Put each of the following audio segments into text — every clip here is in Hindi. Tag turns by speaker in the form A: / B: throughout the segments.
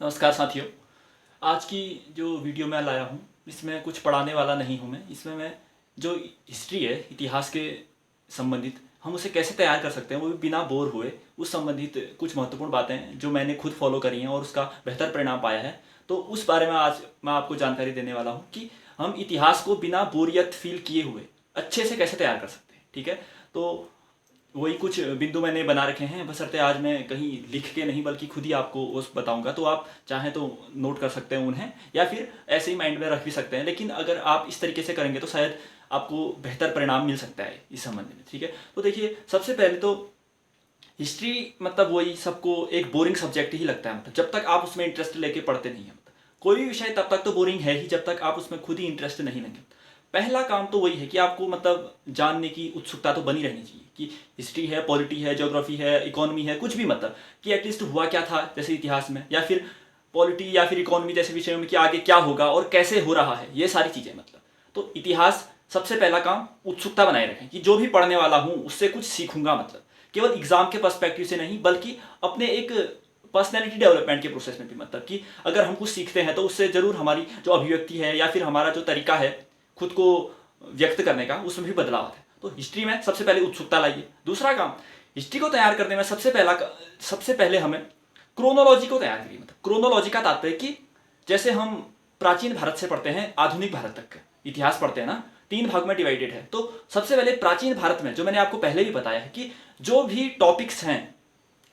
A: नमस्कार साथियों। आज की जो वीडियो मैं लाया हूँ इसमें कुछ पढ़ाने वाला नहीं हूँ मैं। इसमें मैं जो हिस्ट्री है, इतिहास के संबंधित हम उसे कैसे तैयार कर सकते हैं वो भी बिना बोर हुए, उस संबंधित कुछ महत्वपूर्ण बातें जो मैंने खुद फॉलो करी हैं और उसका बेहतर परिणाम पाया है, तो उस बारे में आज मैं आपको जानकारी देने वाला हूँ कि हम इतिहास को बिना बोरियत फील किए हुए अच्छे से कैसे तैयार कर सकते हैं। ठीक है, तो वही कुछ बिंदु मैंने बना रखे हैं, बशर्ते आज मैं कहीं लिख के नहीं बल्कि खुद ही आपको उस बताऊंगा, तो आप चाहें तो नोट कर सकते हैं उन्हें या फिर ऐसे ही माइंड में रख भी सकते हैं। लेकिन अगर आप इस तरीके से करेंगे तो शायद आपको बेहतर परिणाम मिल सकता है इस संबंध में। ठीक है, तो देखिए, सबसे पहले तो हिस्ट्री मतलब वही सबको एक बोरिंग सब्जेक्ट ही लगता है, मतलब जब तक आप उसमें इंटरेस्ट लेके पढ़ते नहीं है। मतलब कोई भी विषय तब तक तो बोरिंग है ही जब तक आप उसमें खुद ही इंटरेस्ट नहीं लेंगे। पहला काम तो वही है कि आपको मतलब जानने की उत्सुकता तो बनी रहनी चाहिए कि हिस्ट्री है, पॉलिटी है, ज्योग्राफी है, इकोनॉमी है, कुछ भी, मतलब कि एटलीस्ट हुआ क्या था जैसे इतिहास में, या फिर पॉलिटी या फिर इकोनॉमी जैसे विषयों में कि आगे क्या होगा और कैसे हो रहा है, ये सारी चीज़ें। मतलब तो इतिहास सबसे पहला काम उत्सुकता बनाए रखें कि जो भी पढ़ने वाला हूँ उससे कुछ सीखूंगा, मतलब केवल एग्जाम के पर्सपेक्टिव से नहीं बल्कि अपने एक पर्सनैलिटी डेवलपमेंट के प्रोसेस में भी। मतलब कि अगर हम कुछ सीखते हैं तो उससे जरूर हमारी जो अभिव्यक्ति है या फिर हमारा जो तरीका है खुद को व्यक्त करने का, उसमें भी बदलाव आता है। तो हिस्ट्री में सबसे पहले उत्सुकता लाइए। दूसरा काम, हिस्ट्री को तैयार करने में सबसे पहले हमें क्रोनोलॉजी को तैयार करिए। मतलब क्रोनोलॉजी का तात्पर्य कि जैसे हम प्राचीन भारत से पढ़ते हैं आधुनिक भारत तक का इतिहास पढ़ते हैं ना, 3 भाग में डिवाइडेड है। तो सबसे पहले प्राचीन भारत में, जो मैंने आपको पहले भी बताया है कि जो भी टॉपिक्स हैं,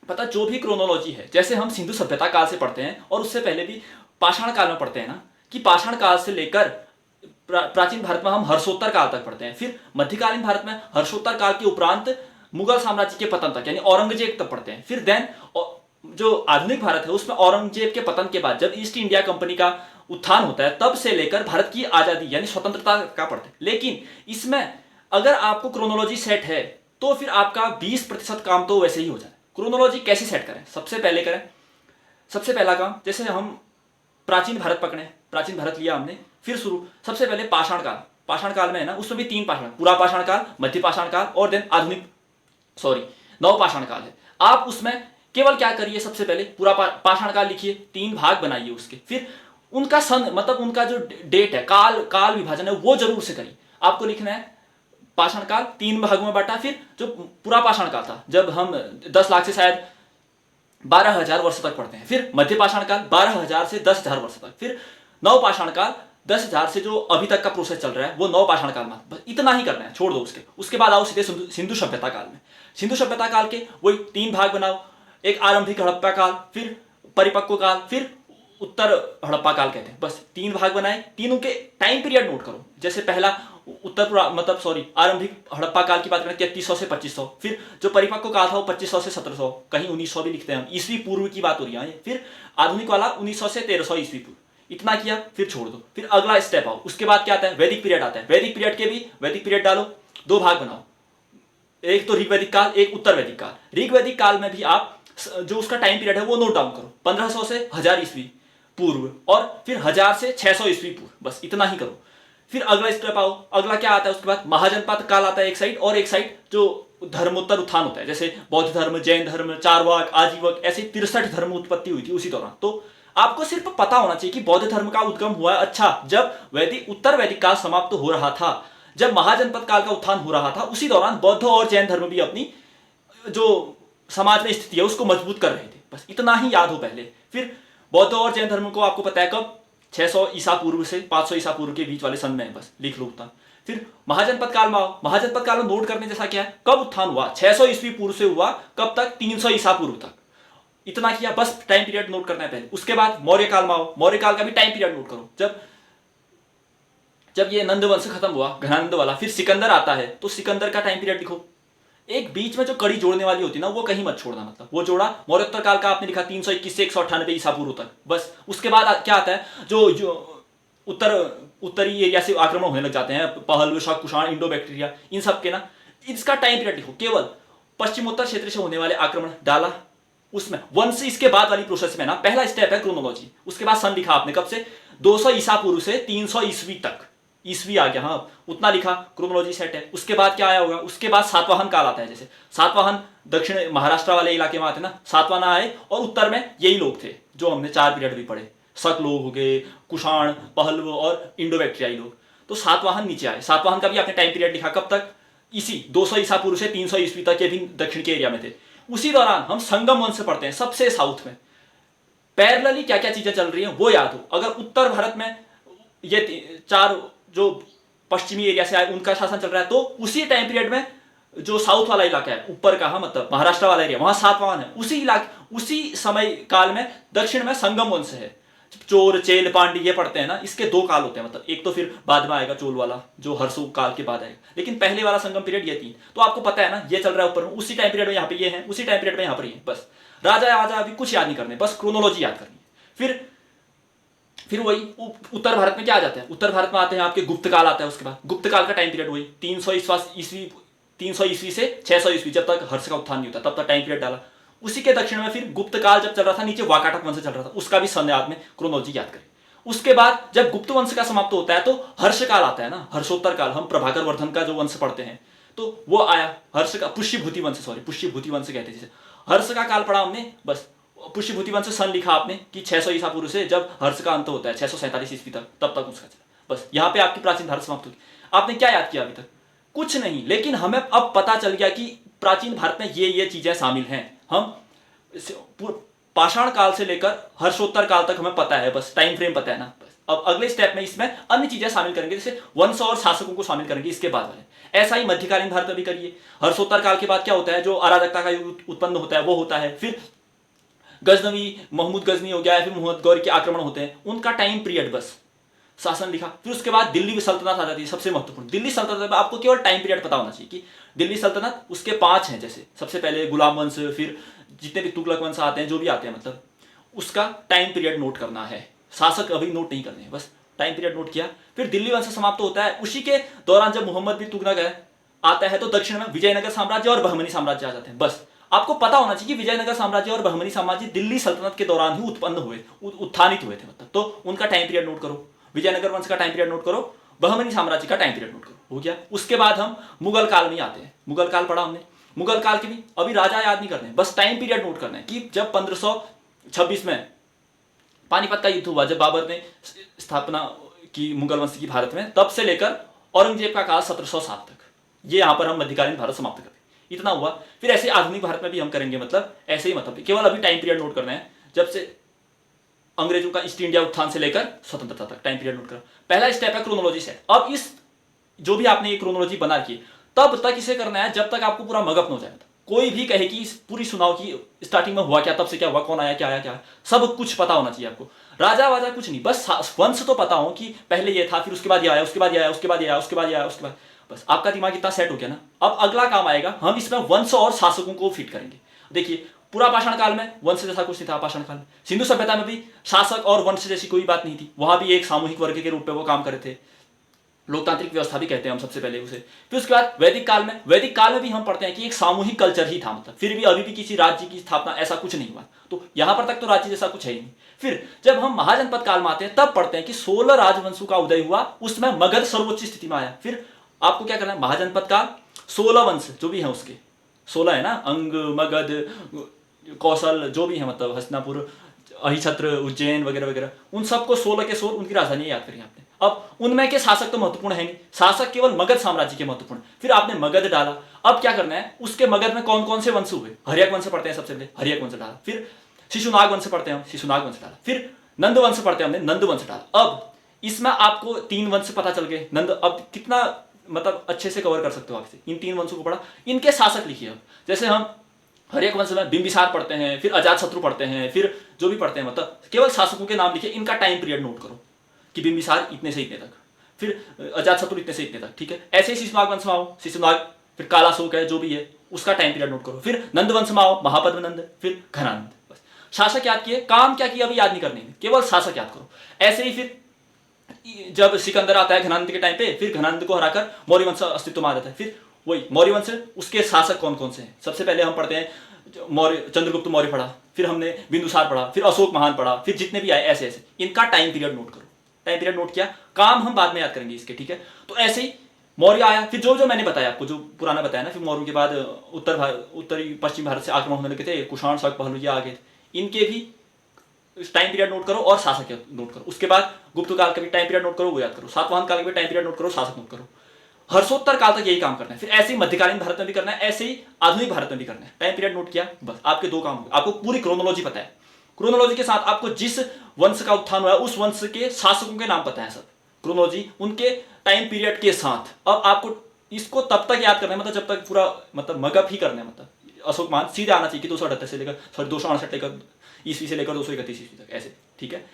A: पता जो भी क्रोनोलॉजी है, जैसे हम सिंधु सभ्यता काल से पढ़ते हैं और उससे पहले भी पाषाण काल में पढ़ते हैं ना, कि पाषाण काल से लेकर प्राचीन भारत में हम हर्षोत्तर काल तक पढ़ते हैं, फिर मध्यकालीन भारत में हर्षोत्तर काल के उपरांत मुगल साम्राज्य के पतन तक यानी औरंगजेब तक पढ़ते हैं, फिर देन जो आधुनिक भारत है उसमें औरंगजेब के पतन के बाद जब ईस्ट इंडिया कंपनी का उत्थान होता है तब से लेकर भारत की आजादी यानी स्वतंत्रता का पढ़ते हैं। लेकिन इसमें अगर आपको क्रोनोलॉजी सेट है तो फिर आपका 20% काम तो वैसे ही हो जाए। क्रोनोलॉजी कैसे सेट करें, सबसे पहले करें, सबसे पहला काम, जैसे हम प्राचीन भारत पकड़े, प्राचीन भारत लिया हमने, फिर शुरू सबसे पहले पाषाण काल। पाषाण काल में है ना, उसमें भी 3 पाषाण, पूरा पाषाण काल, मध्य पाषाण काल और देन आधुनिक नव पाषाण काल है। आप उसमें केवल क्या करिए, सबसे पहले पूरा पाषाण काल लिखिए, 3 भाग बनाइए उसके, फिर उनका सन मतलब उनका जो डेट है, काल विभाजन है वो जरूर से करिए। आपको लिखना है पाषाण काल 3 भागों में बांटा, फिर जो पूरा पाषाण काल था जब हम 10 लाख से शायद 12,000 वर्ष तक पढ़ते हैं, फिर मध्य पाषाण काल 12,000 से 10,000 वर्ष तक, फिर नव पाषाण काल 10,000 से जो अभी तक का प्रोसेस चल रहा है वो नव पाषाण काल में। बस इतना ही करना है, छोड़ दो उसके बाद आओ सीधे सिंधु सभ्यता काल में। सिंधु सभ्यता काल के वही 3 भाग बनाओ, एक आरंभिक हड़प्पा काल, फिर परिपक्व काल, फिर उत्तर हड़प्पा काल कहते हैं। बस 3 भाग बनाए, तीनों के टाइम पीरियड नोट करो। जैसे पहला आरंभिक हड़प्पा काल की बात करें 3300 से 2500, फिर जो परिपक्व काल था वो 2500 से 1700, कहीं 1900 भी लिखते हैं, ईस्वी पूर्व की बात हो रही है। फिर आधुनिक वाला 1900 से 1300 ईस्वी पूर्व। इतना किया, फिर छोड़ दो, फिर अगला स्टेप आओ। उसके बाद क्या आता है, वैदिक पीरियड आता है। वैदिक पीरियड के भी वैदिक पीरियड डालो, 2 भाग बनाओ, एक तो ऋग्वैदिक काल, एक उत्तर वैदिक काल। ऋग्वैदिक काल में भी आप जो उसका टाइम पीरियड है वो नोट डाउन करो, 1500 से 1000 ईस्वी पूर्व, और फिर 1000 से 600 ईस्वी पूर्व, बस इतना ही करो। फिर अगला स्टेप आओ, अगला क्या आता है उसके बाद, महाजनपद काल आता है एक साइड, और एक साइड जो धर्मोत्तर उत्थान होता है, जैसे बौद्ध धर्म, जैन धर्म, चारवाक, आजीवक, ऐसे 63 धर्म उत्पत्ति हुई थी उसी दौरान। तो आपको सिर्फ पता होना चाहिए कि बौद्ध धर्म का उद्गम हुआ अच्छा जब उत्तर वैदिक काल समाप्त हो रहा था, जब महाजनपद काल का उत्थान हो रहा था, उसी दौरान बौद्ध और जैन धर्म भी अपनी जो समाज में स्थिति है उसको मजबूत कर रहे थे। बस इतना ही याद हो पहले। फिर बौद्ध और जैन धर्म को आपको पता है कब, 600 ईसा पूर्व से 500 ईसा पूर्व के बीच वाले सन में, बस लिख लो उतना। फिर महाजनपद काल में आओ, महाजनपद काल में नोट करने जैसा क्या है, कब उत्थान हुआ, 600 ईस्वी पूर्व से हुआ कब तक, 300 ईसा पूर्व तक। इतना किया, बस टाइम पीरियड नोट करना है पहले। उसके बाद मौर्य काल में आओ, मौर्य काल का भी टाइम पीरियड नोट करो, जब ये नंद वंश खत्म हुआ, घनानंद वाला, फिर सिकंदर आता है तो सिकंदर का टाइम पीरियड लिखो। एक बीच में जो कड़ी जोड़ने वाली होती है ना वो कहीं मत छोड़ना, मतलब वो जोड़ा मौर्योत्तर काल का आपने लिखा 321 से 198 ईसा पूर्व तक, बस। उसके बाद क्या आता है, जो उत्तरी एरिया से आक्रमण होने लग जाते हैं, पहलव, शक, कुषाण, इंडो बैक्टीरिया, इन सब के ना, इसका टाइम पीरियड लिखो। केवल पश्चिमोत्तर क्षेत्र से होने वाले आक्रमण डाला उसमें, वंश इसके बाद वाली प्रोसेस में ना पहला स्टेप है क्रोनोलॉजी। उसके बाद सन लिखा आपने, कब से, 200 ईसा पूर्व से 300 ईस्वी तक, ईस्वी आ गया, हाँ उतना लिखा, क्रोनोलॉजी सेट है। उसके बाद क्या आया होगा, उसके बाद सातवाहन काल आता है। जैसे सातवाहन दक्षिण महाराष्ट्र वाले इलाके में आते ना, सातवाहन आए और उत्तर में यही लोग थे, जो हमने 4 पीरियड भी पढ़े, शक लोग हो गए, कुषाण, पहलव और इंडो बैक्ट्रियाई लोग। तो सातवाहन नीचे आए। सातवाहन का भी आपने टाइम पीरियड लिखा, कब तक? इसी 200 ईसा पूर्व से 300 ईस्वी तक के भी दक्षिण के एरिया में थे। उसी दौरान हम संगम वंश पढ़ते हैं, सबसे साउथ में पैरेलली क्या क्या चीजें चल रही हैं वो याद हो। अगर उत्तर भारत में ये 4 जो पश्चिमी एरिया से आए उनका शासन चल रहा है, तो उसी टाइम पीरियड में जो साउथ वाला इलाका है, ऊपर का, मतलब महाराष्ट्र वाला एरिया, वहां सातवाहन है। उसी इलाके, उसी समय काल में दक्षिण में संगम वंश है। चोर, चेल, पांड्य ये पढ़ते हैं ना, इसके 2 काल होते हैं, मतलब एक तो फिर बाद में आएगा चोल वाला जो हर्षों काल के बाद आएगा, लेकिन पहले वाला संगम पीरियड ये 3। तो आपको पता है ना, ये चल रहा है ऊपर में, उसी टाइम पीरियड में यहाँ पे ये है, उसी टाइम पीरियड में यहाँ पर ये। बस राजा आजा अभी कुछ याद नहीं करने, बस क्रोनोलॉजी याद करनी है। फिर वही उत्तर भारत में क्या आ जाता है? उत्तर भारत में आते हैं आपके गुप्त काल आता है। उसके बाद गुप्त काल का टाइम पीरियड वही 300 ईस्वी से 600 ईस्वी, जब तक हर्ष का उत्थान नहीं होता तब तक टाइम पीरियड डाला। उसी के दक्षिण में फिर गुप्त काल जब चल रहा था, नीचे वाकाटक वंश चल रहा था, उसका भी संध्यात में क्रोनोलॉजी याद करें। उसके बाद जब गुप्त वंश का समाप्त होता है तो हर्ष काल आता है ना, हर्षोत्तर काल। हम प्रभाकर वर्धन का जो वंश पढ़ते हैं तो वो आया हर्ष का, पुष्यभूति वंश, पुष्यभूति वंश कहते हैं जिसे। हर्ष का काल पढ़ा हमने, बस पुष्यभूति वंश सन लिखा आपने कि 600 ईसा पूर्व से जब हर्ष का अंत होता है 647 ईस्वी तक, तब तक उसका चला। बस यहाँ पे आपकी प्राचीन भारत समाप्त होगी। आपने क्या याद किया अभी तक? कुछ नहीं, लेकिन हमें अब पता चल गया कि प्राचीन भारत में ये चीजें शामिल हैं। हम पाषाण काल से लेकर हर्षोत्तर काल तक हमें पता है, बस टाइम फ्रेम पता है ना। बस अब अगले स्टेप में इसमें अन्य चीजें शामिल करेंगे, जैसे वंश और शासकों को शामिल करेंगे इसके बाद वाले। ऐसा ही मध्यकालीन भारत में भी करिए। हर्षोत्तर काल के बाद क्या होता है? जो अराजकता का युग उत्पन्न होता है वो होता है। फिर गजनवी, महमूद गजनी हो गया, फिर मोहम्मद गौरी के आक्रमण होते हैं, उनका टाइम पीरियड बस शासन लिखा। फिर उसके बाद दिल्ली सल्तनत आ जाती है, सबसे महत्वपूर्ण। दिल्ली सल्तनत में आपको केवल टाइम पीरियड पता होना चाहिए कि दिल्ली सल्तनत उसके 5 हैं। जैसे सबसे पहले गुलाम वंश, फिर जितने भी तुगलक वंश आते हैं, जो भी आते हैं, मतलब उसका टाइम पीरियड नोट करना है। शासक अभी नोट नहीं करने हैं, बस टाइम पीरियड नोट किया। फिर दिल्ली वंश समाप्त होता है। उसी के दौरान जब मोहम्मद बिन तुगलक आता है तो दक्षिण में विजयनगर साम्राज्य और बहमनी साम्राज्य आ जाते हैं। बस आपको पता होना चाहिए कि विजयनगर साम्राज्य और बहमनी साम्राज्य दिल्ली सल्तनत के दौरान ही उत्पन्न हुए, उत्थानित हुए थे, मतलब। तो उनका टाइम पीरियड नोट करो, विजयनगर वंश का टाइम पीरियड नोट करो, बहमनी साम्राज्य का टाइम पीरियड नोट करो, हो गया। उसके बाद हम मुगल काल में आते हैं। मुगल काल पढ़ा हमने। मुगल काल के भी अभी राजा याद नहीं करने, बस टाइम पीरियड नोट करना है कि जब 1526 में पानीपत का युद्ध हुआ, जब बाबर ने स्थापना की मुगल वंश की भारत में, तब से लेकर औरंगजेब का काल 1707 तक, ये यहां पर हम मध्यकालीन भारत समाप्त करते हैं। इतना हुआ। फिर ऐसे आधुनिक भारत में भी हम करेंगे, मतलब ऐसे ही, मतलब केवल अभी टाइम पीरियड नोट करना है, जब से अंग्रेजों का ईस्ट इंडिया उत्थान से लेकर स्वतंत्रता तक टाइम पीरियड नोट करना। पहला स्टेप है क्रोनोलॉजी सेट। अब इस जो भी आपने ये क्रोनोलॉजी बना रखी है, तब तक इसे करना है जब तक आपको पूरा मगअप न हो जाए। कोई भी कहे कि पूरी सुनाओ कि स्टार्टिंग में हुआ क्या, तब से क्या हुआ, कौन आया, क्या आया, क्या, सब कुछ पता होना चाहिए आपको। राजा वाजा कुछ नहीं, बस वंश तो पता हो कि पहले ये था, फिर उसके बाद ये आया, उसके बाद ये आया, उसके बाद ये आया, उसके बाद ये आया, उसके बाद। बस आपका दिमाग इतना सेट हो गया ना। अब अगला काम आएगा, हम इसमें वंश और शासकों को फिट करेंगे। देखिए, पूरा पाषाण काल में वंश जैसा कुछ नहीं था। पाषाण काल में, सिंधु सभ्यता में भी शासक और वंश जैसी कोई बात नहीं थी। वहां भी एक सामूहिक वर्ग के रूप में वो काम कर रहे थे। लोकतांत्रिक व्यवस्था भी कहते हैं हम सबसे पहले उसे। फिर उसके बाद वैदिक काल में भी हम पढ़ते हैं कि एक सामूहिक कल्चर ही था, मतलब फिर भी अभी भी किसी राज्य की स्थापना ऐसा कुछ नहीं हुआ। तो यहां पर तक तो राज्य जैसा कुछ है ही नहीं। फिर जब हम महाजनपद काल में आते हैं, तब पढ़ते हैं कि 16 राजवंशों का उदय हुआ, उसमें मगध सर्वोच्च स्थिति में आया। फिर आपको क्या करना है? महाजनपद काल, 16 वंश जो भी है उसके 16 है ना, अंग, मगध, कौशल, जो भी है, मतलब हस्तिनापुर, अहिछत्र, उज्जैन वगैरह वगैरह, उन सबको 16 के 16 उनकी राजधानी याद करें आपने। अब उनमें के शासक तो महत्वपूर्ण है नहीं, शासक केवल मगध साम्राज्य के महत्वपूर्ण। फिर आपने मगध डाला। अब क्या करना है? उसके मगध में कौन कौन से वंश हुए? हर्यक वंश पढ़ते हैं सबसे पहले, हर्यक वंश डाला। फिर शिशुनाग वंश पढ़ते हैं हम, शिशुनाग वंश डाला। फिर नंद वंश पढ़ते हैं हमने, नंद वंश डाला। अब इसमें आपको 3 वंश पता चल गए। नंद, अब कितना मतलब अच्छे से कवर कर सकते हो आपसे इन 3 वंशों को पढ़ा। इनके शासक लिखिए। अब जैसे हम हरेक वंश में बिंबिसार पढ़ते हैं, फिर अजातशत्रु पढ़ते हैं, फिर जो भी पढ़ते हैं, मतलब केवल शासकों के नाम लिखिए, इनका टाइम पीरियड नोट करो कि बिंबिसार इतने से इतने तक, फिर अजातशत्रु इतने से इतने तक, ठीक है। ऐसे ही शिशुनाग वंश में आओ, शिशुनाग, फिर कालाशोक है जो भी है, उसका टाइम पीरियड नोट करो। फिर नंद वंश में आओ, महापद्मनंद, फिर घनानंद। बस शासक याद किए, काम क्या किया अभी याद नहीं करने में, केवल शासक याद करो। ऐसे ही फिर जब सिकंदर आता है घनानंद के टाइम पे, फिर घनानंद को हराकर मौर्य वंश अस्तित्व में आ जाता है। फिर वही मौर्य वंश, उसके शासक कौन कौन से हैं? सबसे पहले हम पढ़ते हैं मौर्य, चंद्रगुप्त मौर्य पढ़ा, फिर हमने बिंदुसार पढ़ा, फिर अशोक महान पढ़ा, फिर जितने भी आए ऐसे ऐसे, इनका टाइम पीरियड नोट करो। टाइम पीरियड नोट किया, काम हम बाद में याद करेंगे इसके, ठीक है। तो ऐसे ही मौर्य आया, फिर जो जो मैंने बताया आपको, जो पुराना बताया ना, फिर मौर्य के बाद उत्तरी पश्चिम भारत से आक्रमण होने लगे थे, कुषाण, शक, पहलू, ये आ गए थे। इनके भी टाइम पीरियड नोट करो और शासक नोट करो। उसके बाद गुप्त काल का भी टाइम पीरियड नोट करो, वो याद करो। सातवाहन काल का भी टाइम पीरियड नोट करो, शासक नोट करो। हर्षोत्तर काल तक यही काम करना है। फिर ऐसे ही मध्यकालीन भारत में भी करना है, ऐसे ही आधुनिक भारत में भी करना है। टाइम पीरियड नोट किया, बस आपके 2 काम हो गए। आपको पूरी क्रोनोलॉजी पता है, क्रोनोलॉजी के साथ आपको जिस वंश का उत्थान हुआ है उस वंश के शासकों के नाम पता है, सब क्रोनोलॉजी उनके टाइम पीरियड के साथ। अब आपको इसको तब तक याद करना है, मतलब जब तक पूरा मतलब मगअप ही करना है, मतलब अशोक मान सीधे आना चाहिए कि 278 से लेकर सॉरी 268 लेकर ईस्वी से लेकर 231 ईस्वी तक, ऐसे, ठीक है।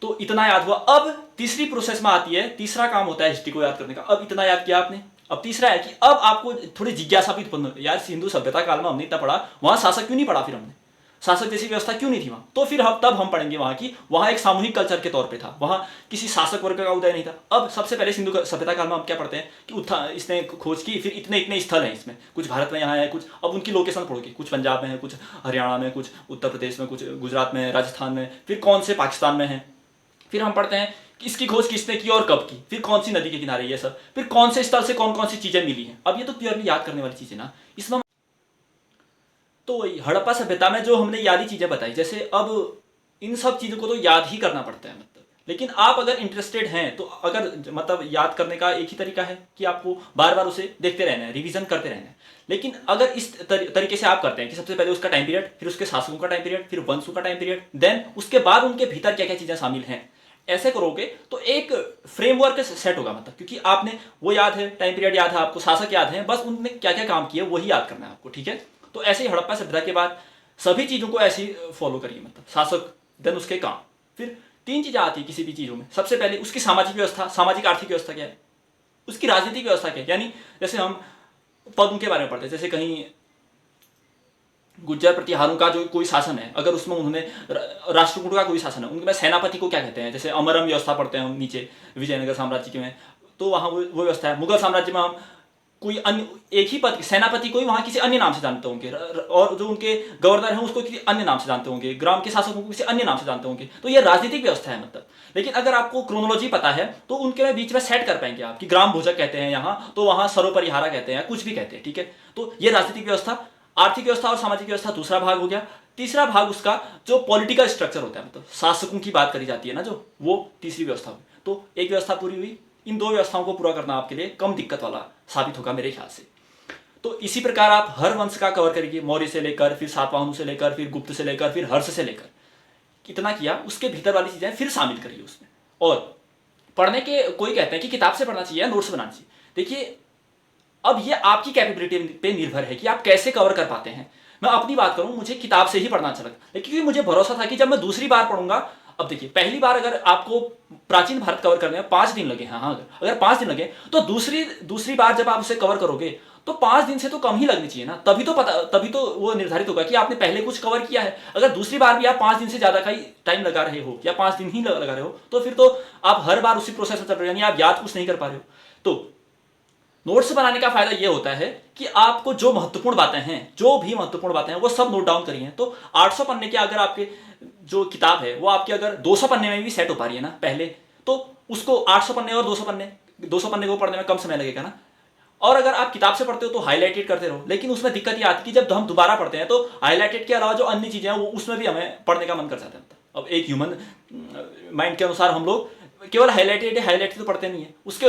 A: तो इतना याद हुआ। अब तीसरी प्रोसेस में आती है, तीसरा काम होता है हिस्ट्री को याद करने का। अब इतना याद किया आपने, अब तीसरा है कि अब आपको थोड़ी जिज्ञासा भी उत्पन्न, यार हिंदू सभ्यता काल में हमने इतना पढ़ा, वहां शासक क्यों नहीं पढ़ा, फिर हमने शासक जैसी व्यवस्था क्यों नहीं थी वहां। तो फिर हम पढ़ेंगे वहां की, वहां एक सामूहिक कल्चर के तौर पे था, वहां किसी शासक वर्ग का उदय नहीं था। अब सबसे पहले सिंधु सभ्यता काल में हम क्या पढ़ते हैं कि इसने खोज की, फिर इतने इतने स्थल हैं इसमें, कुछ भारत में यहाँ है, कुछ अब उनकी लोकेशन पढ़ोगे, कुछ पंजाब में है, कुछ हरियाणा में, कुछ उत्तर प्रदेश में, कुछ गुजरात में, राजस्थान में, फिर कौन से पाकिस्तान में है। फिर हम पढ़ते हैं कि इसकी खोज किसने की और कब की, फिर कौन सी नदी के किनारे, ये सब, फिर कौन से स्थल से कौन कौन सी चीजें मिली हैं। अब ये तो प्योरली याद करने वाली चीजें ना, इसमें तो वही हड़प्पा सभ्यता में जो हमने यादी चीजें बताई, जैसे अब इन सब चीजों को तो याद ही करना पड़ता है, मतलब लेकिन आप अगर इंटरेस्टेड हैं तो अगर मतलब याद करने का एक ही तरीका है कि आपको बार बार उसे देखते रहना है, रिवीजन करते रहना है। लेकिन अगर इस तरीके से आप करते हैं कि सबसे पहले उसका टाइम पीरियड, फिर उसके शासकों का टाइम पीरियड, फिर वंशों का टाइम पीरियड, देन उसके बाद उनके भीतर क्या क्या चीजें शामिल हैं, ऐसे करोगे तो एक फ्रेमवर्क सेट होगा, मतलब क्योंकि आपने वो याद है, टाइम पीरियड याद है आपको, शासक याद है, बस उनने क्या क्या काम किए वही याद करना है आपको, ठीक है। तो ऐसे ही हड़प्पा सभ्यता के बाद सभी चीजों को ऐसे ही फॉलो करिए, मतलब शासक, देन उसके काम। फिर 3 चीजें आती है किसी भी चीजों में। सबसे पहले उसकी सामाजिक व्यवस्था, सामाजिक आर्थिक व्यवस्था क्या है, उसकी राजनीतिक व्यवस्था क्या है, यानी जैसे हम पदों के बारे में पढ़ते हैं, जैसे कहीं गुज्जर प्रतिहारों का जो कोई शासन है, अगर उसमें उन्होंने राष्ट्रकूट का कोई शासन है, उनके पास सेनापति को क्या कहते हैं, जैसे अमरम व्यवस्था पढ़ते हैं हम नीचे विजयनगर साम्राज्य के में, तो वहाँ वो व्यवस्था है। मुगल साम्राज्य में हम कोई अन्य एक ही पद सेनापति को ही वहाँ किसी अन्य नाम से जानते होंगे, और जो उनके गवर्नर हैं उसको किसी अन्य नाम से जानते होंगे, ग्राम के शासकों को किसी अन्य नाम से जानते होंगे। तो ये राजनीतिक व्यवस्था है, मतलब। लेकिन अगर आपको क्रोनोलॉजी पता है तो उनके बीच में सेट कर पाएंगे आप कि ग्राम भोजक कहते हैं यहाँ, तो वहाँ सरोपरिहारा कहते हैं, कुछ भी कहते हैं, ठीक है। तो ये राजनीतिक व्यवस्था, आर्थिक व्यवस्था और सामाजिक व्यवस्था दूसरा भाग हो गया। तीसरा भाग उसका जो पॉलिटिकल स्ट्रक्चर होता है, मतलब शासकों की बात करी जाती है ना, जो वो तीसरी व्यवस्था हुई। तो एक व्यवस्था पूरी हुई, इन 2 व्यवस्थाओं को पूरा करना आपके लिए कम दिक्कत वाला साबित होगा मेरे ख्याल से। तो इसी प्रकार आप हर वंश का कवर करिए, मौर्य से लेकर, फिर सातवाहनों से लेकर, फिर गुप्त से लेकर, फिर हर्ष से लेकर, कितना किया उसके भीतर वाली चीजें फिर शामिल करिए उसमें। और पढ़ने के कोई कहते हैं कि किताब से पढ़ना चाहिए या नोट्स बनाना चाहिए। देखिए अब ये आपकी कैपेबिलिटी पे निर्भर है कि आप कैसे कवर कर पाते हैं। मैं अपनी बात करूं, मुझे किताब से ही पढ़ना अच्छा लगता है, क्योंकि मुझे भरोसा था कि जब मैं दूसरी बार पढ़ूंगा, अब देखिए पहली बार अगर आपको प्राचीन भारत कवर करने में 5 दिन लगे, हाँ अगर 5 दिन लगे, तो दूसरी बार जब आप उसे कवर करोगे तो 5 दिन से तो कम ही लगनी चाहिए ना, तभी तो वो निर्धारित होगा कि आपने पहले कुछ कवर किया है। अगर दूसरी बार भी आप 5 दिन से ज्यादा का ही टाइम लगा रहे हो या 5 दिन ही लगा रहे हो, तो फिर तो आप हर बार उसी प्रोसेस में चल रहे हो, यानी आप याद कुछ नहीं कर पा रहे हो। तो नोट्स बनाने का फायदा ये होता है कि आपको जो महत्वपूर्ण बातें हैं, जो भी महत्वपूर्ण बातें हैं, वो सब नोट डाउन करिए। तो 800 पन्ने के अगर आपके जो किताब है वो आपके अगर 200 पन्ने में भी सेट हो पा रही है ना पहले, तो उसको 800 पन्ने और 200 पन्ने को पढ़ने में कम समय लगेगा ना। और अगर आप किताब से पढ़ते हो तो हाईलाइटेड करते रहो, लेकिन उसमें दिक्कत ये आती है कि जब हम दोबारा पढ़ते हैं तो हाईलाइटेड के अलावा जो अन्य चीजें हैं वो उसमें भी हमें पढ़ने का मन कर जाता है। अब एक ह्यूमन माइंड के अनुसार हम लोग केवल हाईलाइटेड तो पढ़ते नहीं है, उसके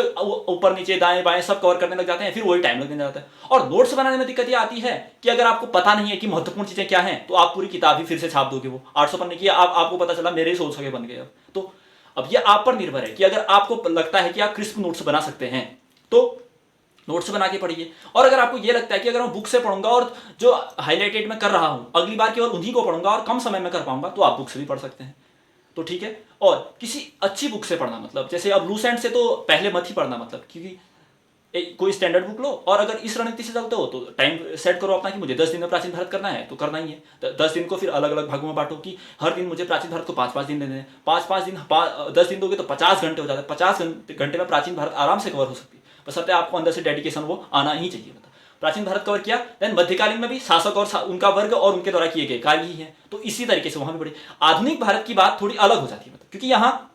A: ऊपर नीचे दाएं बाएं सब कवर करने लग जाते हैं, फिर वही टाइम लगने जाता है। और नोट्स बनाने में दिक्कत ये आती है कि अगर आपको पता नहीं है कि महत्वपूर्ण चीजें क्या हैं, तो आप पूरी किताब ही फिर से छाप दोगे। वो 800 पन्ने की आपको पता चला मेरे ही 100 के बन गए। तो अब ये आप पर निर्भर है कि अगर आपको लगता है कि आप क्रिस्प नोट्स बना सकते हैं तो नोट्स बना के पढ़िए। और अगर आपको ये लगता है कि अगर मैं बुक से पढ़ूंगा और जो हाईलाइटेड मैं कर रहा हूं अगली बार केवल उन्हीं को पढ़ूंगा और कम समय में कर पाऊंगा, तो आप बुक से भी पढ़ सकते हैं, तो ठीक है। और किसी अच्छी बुक से पढ़ना, मतलब जैसे अब लूसेंट से तो पहले मत ही पढ़ना, मतलब क्योंकि कोई स्टैंडर्ड बुक लो और अगर इस रणनीति से चलते हो तो टाइम सेट करो अपना कि मुझे 10 दिन में प्राचीन भारत करना है तो करना ही है। 10 दिन को फिर अलग अलग भागों में बांटो कि हर दिन मुझे प्राचीन भारत को 5-5 दिन देने हैं, 5-5 दिन 10 दिन दोगे तो 50 घंटे हो जाते हैं। 50 घंटे में प्राचीन भारत आराम से कवर हो सकती है, बस सत्य आपको अंदर से डेडिकेशन वो आना ही चाहिए। मतलब प्राचीन भारत कवर किया, देन मध्यकालीन में भी शासक और उनका वर्ग और उनके द्वारा किए गए कार्य ही है, तो इसी तरीके से वहां भी बड़ी आधुनिक भारत की बात थोड़ी अलग हो जाती है, मतलब क्योंकि यहाँ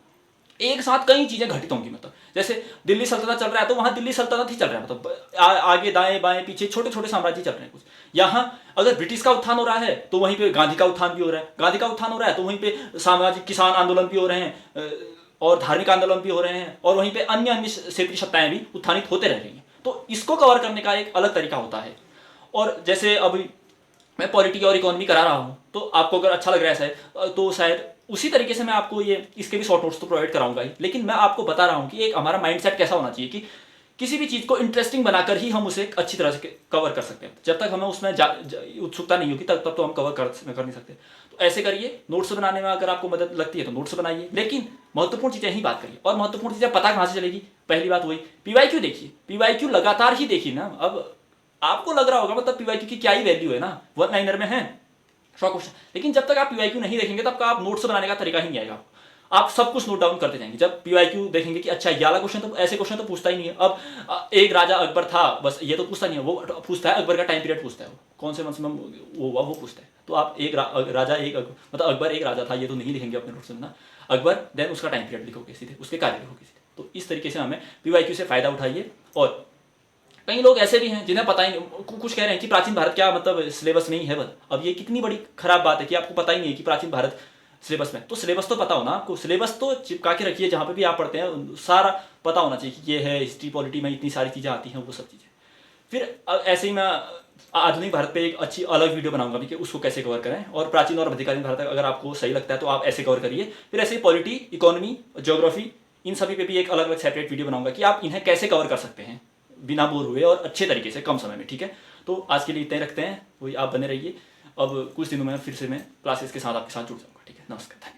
A: एक साथ कई चीजें घटित होंगी। मतलब जैसे दिल्ली सल्तनत चल रहा है तो वहाँ दिल्ली सल्तनत ही चल रहा है, मतलब आगे दाएं बाएं पीछे छोटे छोटे साम्राज्य चल रहे हैं कुछ। यहाँ अगर ब्रिटिश का उत्थान हो रहा है तो वहीं पे गांधी का उत्थान भी हो रहा है, गांधी का उत्थान हो रहा है तो वहीं पे सामाजिक किसान आंदोलन भी हो रहे हैं और धार्मिक आंदोलन भी हो रहे हैं, और वहीं पे अन्य अन्य क्षेत्रीय सत्ताएं भी उत्थानित होते रह रही हैं। तो इसको कवर करने का एक अलग तरीका होता है। और जैसे अभी मैं पॉलिटी और इकोनॉमी करा रहा हूँ, तो आपको अगर अच्छा लग रहा है शायद, तो शायद उसी तरीके से मैं आपको ये इसके भी शॉर्ट नोट्स तो प्रोवाइड कराऊंगा ही, लेकिन मैं आपको बता रहा हूँ कि एक हमारा माइंडसेट कैसा होना चाहिए कि किसी भी चीज़ को इंटरेस्टिंग बनाकर ही हम उसे अच्छी तरह से कवर कर सकते हैं। जब तक हमें उसमें उत्सुकता नहीं होगी तब तो हम कवर कर नहीं सकते। तो ऐसे करिए, नोट्स बनाने में अगर आपको मदद लगती है तो नोट्स बनाइए, लेकिन महत्वपूर्ण चीज़ें ही बात करिए। और महत्वपूर्ण चीज़ें पता कहाँ से चलेगी? पहली बात वही पीवाईक्यू देखिए, पीवाईक्यू लगातार ही देखिए ना। अब आपको लग रहा होगा मतलब पीवाईक्यू की क्या ही वैल्यू है ना, वन लाइनर में है 100 क्वेश्चन, लेकिन जब तक आप पीवाईक्यू नहीं देखेंगे तब तक आप नोट्स बनाने का तरीका ही नहीं आएगा। आप सब कुछ नोट डाउन करते जाएंगे। जब पीवाईक्यू देखेंगे कि अच्छा ये वाला क्वेश्चन तो ऐसे क्वेश्चन तो पूछता ही नहीं है, अब एक राजा अकबर था बस ये तो पूछता नहीं है, वो पूछता है अकबर का टाइम पीरियड पूछता है, वो कौन से मंथ में वो पूछता है। तो आप एक राजा एक मतलब अकबर एक राजा था ये तो नहीं लिखेंगे अपने नोट्स में ना, अकबर देन उसका टाइम पीरियड लिखोगे सीधे, उसके कार्य लिखोगे सीधे। तो इस तरीके से हमें पीवाईक्यू से फायदा उठाइए। और कई लोग ऐसे भी हैं जिन्हें पता ही नहीं, कुछ कह रहे हैं कि प्राचीन भारत क्या मतलब सिलेबस में ही है बस। अब ये कितनी बड़ी खराब बात है कि आपको पता ही नहीं है कि प्राचीन भारत सिलेबस में। तो सिलेबस तो पता हो ना आपको, सिलेबस तो चिपका के रखिए जहाँ पे भी आप पढ़ते हैं, सारा पता होना चाहिए कि ये है हिस्ट्री पॉलिटी में इतनी सारी चीज़ें आती हैं, वो सब चीज़ें। फिर ऐसे ही मैं आधुनिक भारत पे एक अच्छी अलग वीडियो बनाऊंगा भी कि उसको कैसे कवर करें। और प्राचीन और मध्यकालीन भारत अगर आपको सही लगता है तो आप ऐसे कवर करिए। फिर ऐसे ही पॉलिटी, इकोनॉमी, ज्योग्राफी, इन सभी पे भी एक अलग अलग सेपरेट वीडियो बनाऊंगा कि आप इन्हें कैसे कवर कर सकते हैं बिना बोर हुए और अच्छे तरीके से कम समय में। ठीक है, तो आज के लिए इतने रखते हैं, वही आप बने रहिए। अब कुछ दिनों में फिर से मैं क्लासेस के साथ आपके साथ जुड़ जाऊँगा। ठीक है, नमस्कार, धन्यवाद।